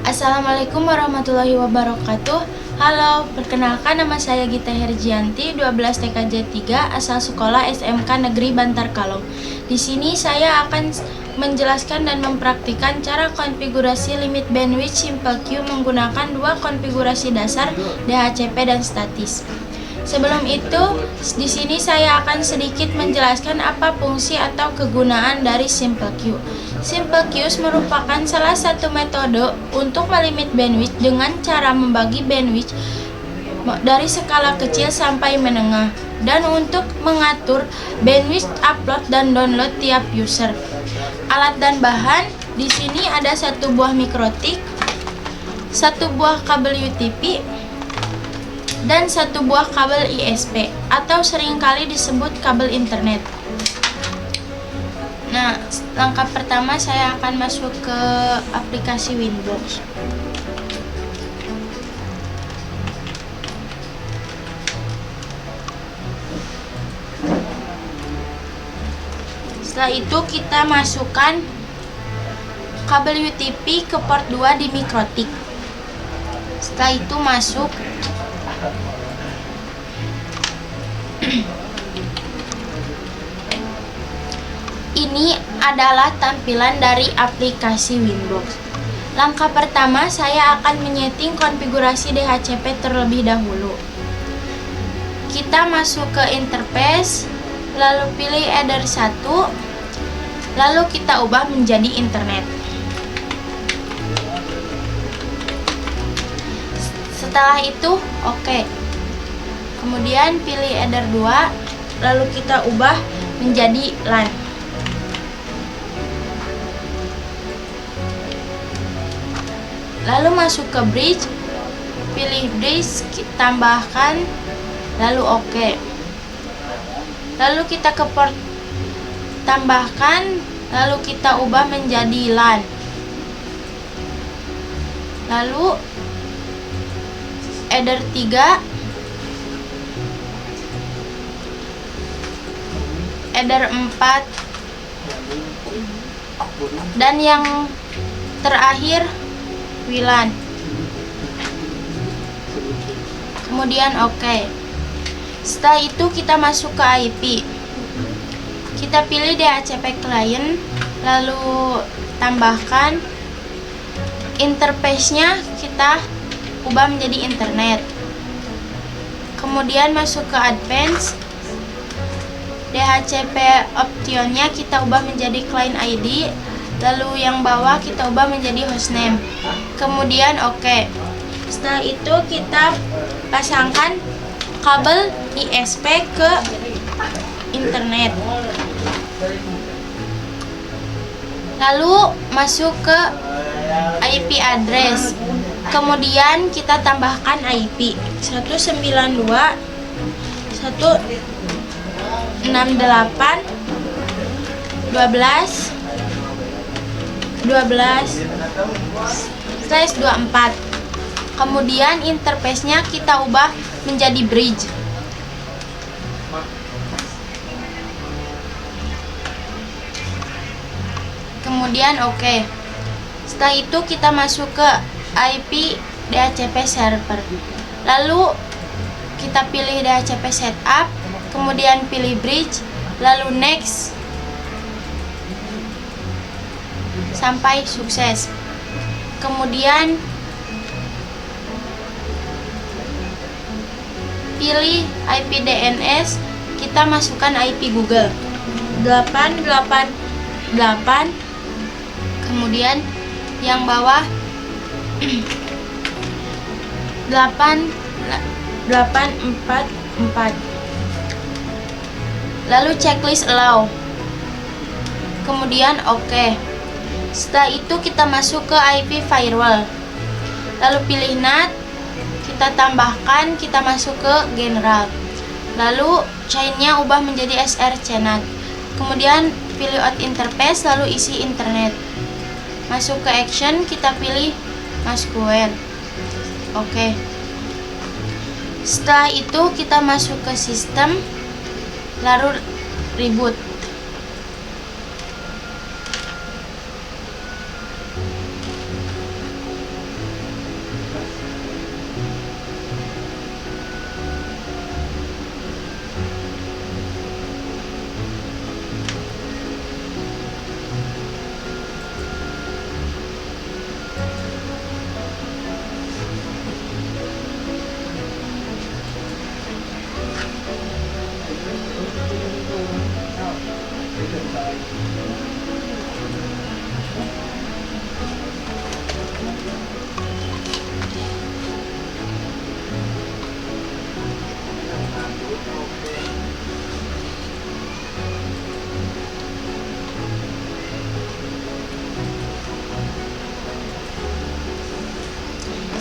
Assalamualaikum warahmatullahi wabarakatuh. Halo, perkenalkan nama saya Gita Herjianti, 12 TKJ 3, asal sekolah SMK Negeri Bantar Kalong. Di sini saya akan menjelaskan dan mempraktikkan cara konfigurasi limit bandwidth Simple Queue menggunakan dua konfigurasi dasar DHCP dan statis. Sebelum itu, di sini saya akan sedikit menjelaskan apa fungsi atau kegunaan dari Simple Queue. Simple Queues merupakan salah satu metode untuk melimit bandwidth dengan cara membagi bandwidth dari skala kecil sampai menengah dan untuk mengatur bandwidth upload dan download tiap user. Alat dan bahan di sini ada satu buah mikrotik, satu buah kabel UTP, dan satu buah kabel ISP atau seringkali disebut kabel internet. Nah, langkah pertama saya akan masuk ke aplikasi Winbox. Setelah itu kita masukkan kabel UTP ke port 2 di mikrotik. Setelah itu masuk. Ini adalah tampilan dari aplikasi Winbox. Langkah pertama, saya akan menyeting konfigurasi DHCP terlebih dahulu. Kita masuk ke interface, lalu pilih header 1, lalu kita ubah menjadi internet. Setelah itu, oke. Kemudian pilih header 2, lalu kita ubah menjadi LAN. Lalu masuk ke bridge, pilih bridge, tambahkan, lalu oke. Lalu kita ke port, tambahkan, lalu kita ubah menjadi LAN. Lalu header 3, header 4, dan yang terakhir WLAN. Kemudian oke. Setelah itu kita masuk ke IP. Kita pilih DHCP client, lalu tambahkan interface-nya, kita ubah menjadi internet. Kemudian masuk ke advance. DHCP optionnya kita ubah menjadi client ID, lalu yang bawah kita ubah menjadi hostname. Kemudian oke. Setelah itu kita pasangkan kabel ISP ke internet. Lalu masuk ke IP address. Kemudian kita tambahkan IP 192.168.12/24. Kemudian interface-nya kita ubah menjadi bridge. Kemudian oke. Setelah itu kita masuk ke IP DHCP server. Lalu kita pilih DHCP setup, kemudian pilih bridge, lalu next sampai sukses. Kemudian pilih IP DNS, kita masukkan IP Google 888, kemudian yang bawah 844. Lalu checklist allow. Kemudian oke. Setelah itu kita masuk ke IP firewall. Lalu pilih NAT, kita tambahkan, kita masuk ke general. Lalu chainnya ubah menjadi srcNAT. Kemudian pilih out interface, lalu isi internet. Masuk ke action, kita pilih MySQL. Oke. Setelah itu kita masuk ke sistem, lalu reboot.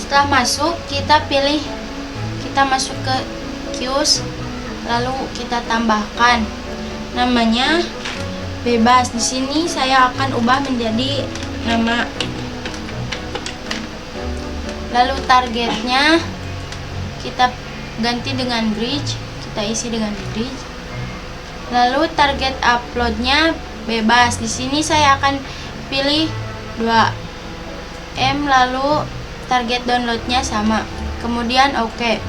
Setelah masuk, kita masuk ke queues, lalu kita tambahkan namanya bebas. Di sini saya akan ubah menjadi nama. Lalu targetnya kita ganti dengan bridge, kita isi dengan bridge. Lalu target uploadnya bebas. Di sini saya akan pilih 2M, lalu target downloadnya sama. Kemudian oke.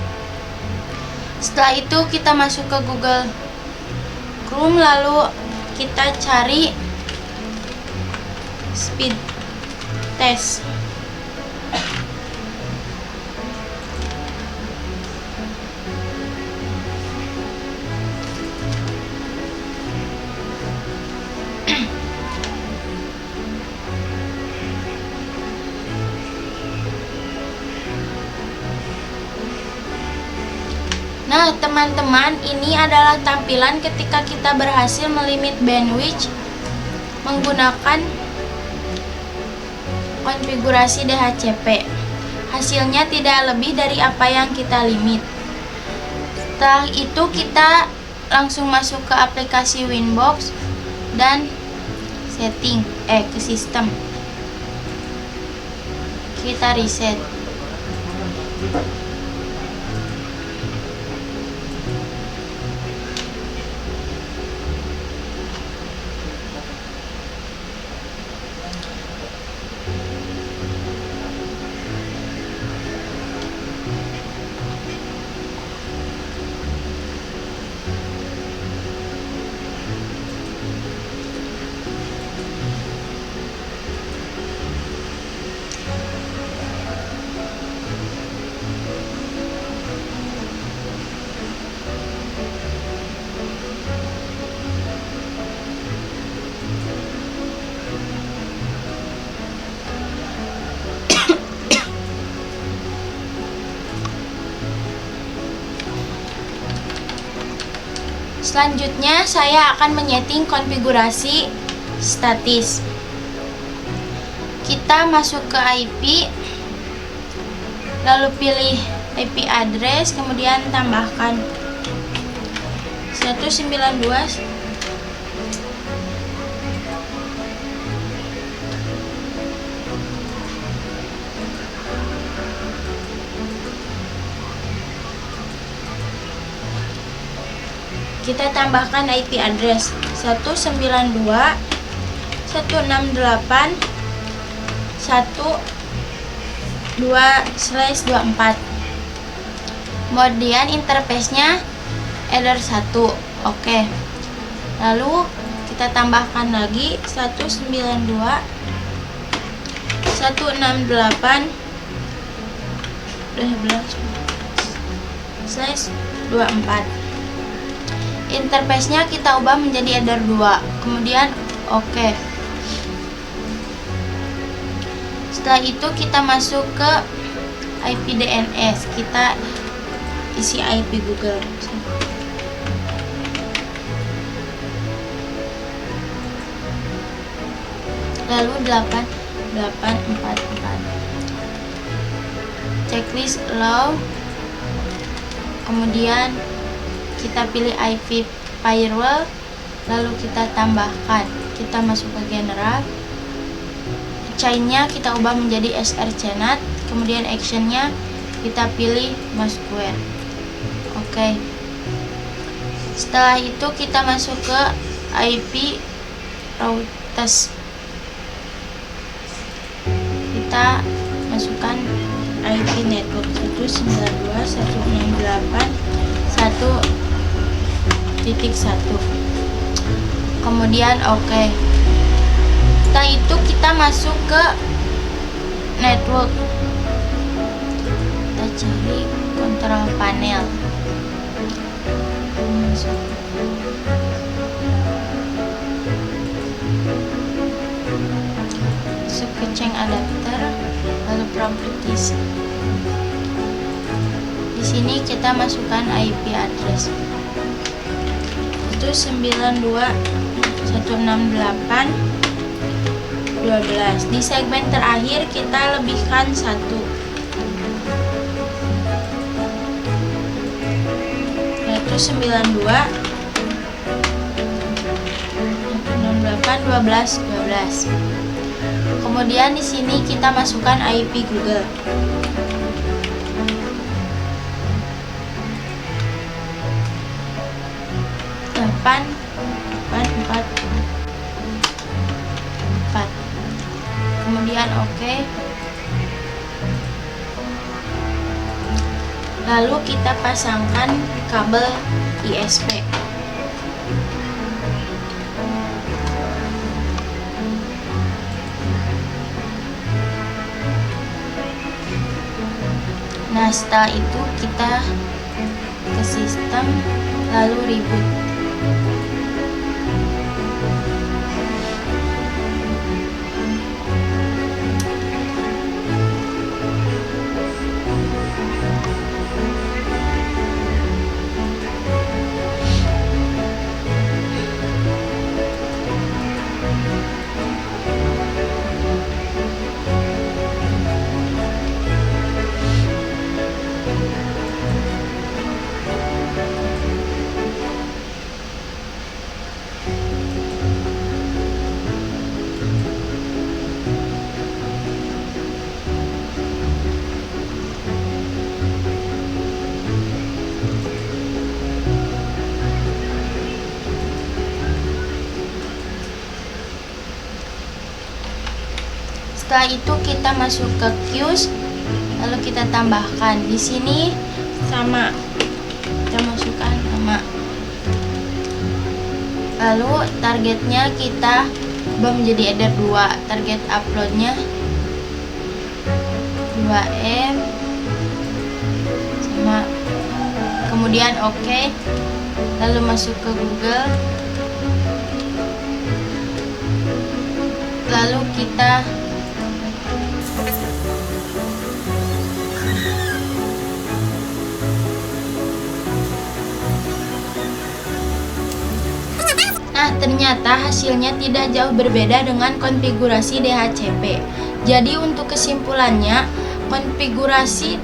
Setelah itu kita masuk ke Google Chrome, lalu kita cari speed test. Nah, teman-teman, ini adalah tampilan ketika kita berhasil melimit bandwidth menggunakan konfigurasi DHCP. Hasilnya tidak lebih dari apa yang kita limit. Setelah itu kita langsung masuk ke aplikasi Winbox dan setting, ke sistem. Kita reset. Selanjutnya saya akan menyeting konfigurasi statis. Kita masuk ke IP, lalu pilih IP address, kemudian tambahkan 192. Kita tambahkan IP address 192.168.1.2/24. Kemudian interface-nya error 1. Oke. Lalu kita tambahkan lagi 192.168.12/24. Interface-nya kita ubah menjadi error 2. Kemudian oke. Setelah itu kita masuk ke IP DNS, kita isi IP Google. Lalu 8844. Checklist allow. Kemudian kita pilih IP firewall, lalu kita tambahkan. Kita masuk ke general. Chainnya kita ubah menjadi srcnat. Kemudian actionnya kita pilih Mosquare. Oke. Setelah itu kita masuk ke IP routers. Kita masukkan IP network 192.168.1.1. Kemudian oke. Setelah itu kita masuk ke network. Kita cari control panel. Masuk ke change adapter, lalu properties. Di sini kita masukkan IP address. Itu 92.168.12. Di segmen terakhir kita lebihkan 1. Yaitu 92.168.12.12. Kemudian di sini kita masukkan IP Google. Kemudian oke. Lalu kita pasangkan kabel ISP. Nah, setelah itu kita ke sistem, lalu reboot. Setelah itu kita masuk ke queues, lalu kita tambahkan. Di sini sama, kita masukkan sama. Lalu targetnya kita ubah menjadi header 2. Target uploadnya 2M sama. Kemudian oke. Lalu masuk ke Google. Lalu kita ternyata hasilnya tidak jauh berbeda dengan konfigurasi DHCP. Jadi untuk kesimpulannya, konfigurasi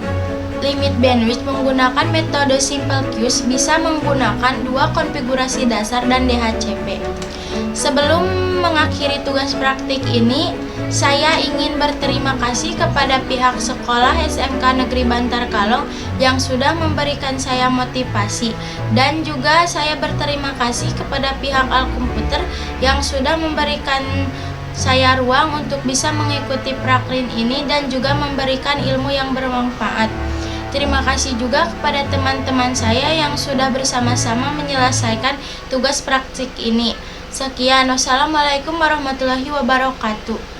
limit bandwidth menggunakan metode simple queues bisa menggunakan dua konfigurasi dasar dan DHCP. Sebelum mengakhiri tugas praktik ini, saya ingin berterima kasih kepada pihak sekolah SMK Negeri Bantar Kalong yang sudah memberikan saya motivasi, dan juga saya berterima kasih kepada pihak Alkomputer yang sudah memberikan saya ruang untuk bisa mengikuti prakrin ini dan juga memberikan ilmu yang bermanfaat. Terima kasih juga kepada teman-teman saya yang sudah bersama-sama menyelesaikan tugas praktik ini. Sekian, wassalamualaikum warahmatullahi wabarakatuh.